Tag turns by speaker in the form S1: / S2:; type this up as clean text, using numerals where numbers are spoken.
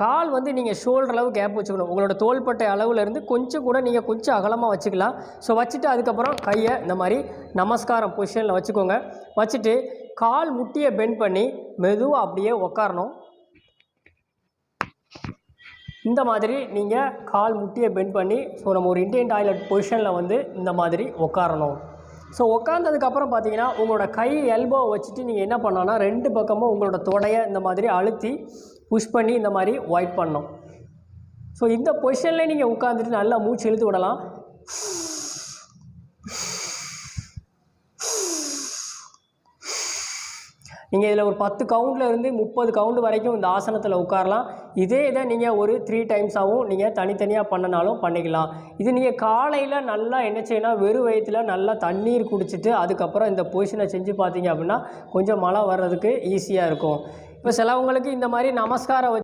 S1: கால் வந்து நீங்கள் ஷோல்டர் அளவு கேப் வச்சுக்கணும். உங்களோட தோள்பட்டை அளவுலேருந்து கொஞ்சம் கூட நீங்கள் கொஞ்சம் அகலமாக வச்சுக்கலாம். ஸோ வச்சுட்டு அதுக்கப்புறம் கையை இந்த மாதிரி நமஸ்காரம் பொசிஷனில் வச்சுக்கோங்க. வச்சுட்டு கால் முட்டியை பெண்ட் பண்ணி மெதுவாக அப்படியே உக்காரணும். இந்த மாதிரி நீங்கள் கால் முட்டியை பெண்ட் பண்ணி நம்ம ஒரு இண்டியன் டாய்லெட் பொசிஷனில் வந்து இந்த மாதிரி உட்காரணும். ஸோ உட்காந்ததுக்கப்புறம் பார்த்தீங்கன்னா உங்களோட கை எல்போ வச்சுட்டு நீங்கள் என்ன பண்ணோன்னா 2 பக்கமும் உங்களோட தொடையை இந்த மாதிரி அழுத்தி புஷ் பண்ணி இந்த மாதிரி ஒயிட் பண்ணணும். ஸோ இந்த பொசிஷன்லேயே நீங்கள் உட்காந்துட்டு நல்லா மூச்சு இழுத்து விடலாம். நீங்கள் இதில் ஒரு 10 கவுண்ட்லேருந்து 30 கவுண்ட் வரைக்கும் இந்த ஆசனத்தில் உட்காரலாம். இதே இதை நீங்கள் ஒரு 3 டைம்ஸாகவும் நீங்கள் தனித்தனியாக பண்ணினாலும் பண்ணிக்கலாம். இது நீங்கள் காலையில் நல்லா என்ன செய்யணும், வெறும் வயிற்றில் நல்லா தண்ணீர் குடிச்சிட்டு அதுக்கப்புறம் இந்த பொசிஷனை செஞ்சு பார்த்தீங்க அப்படின்னா கொஞ்சம் மழை வர்றதுக்கு ஈஸியாக இருக்கும். இப்போ சிலவங்களுக்கு இந்த மாதிரி நமஸ்காரம்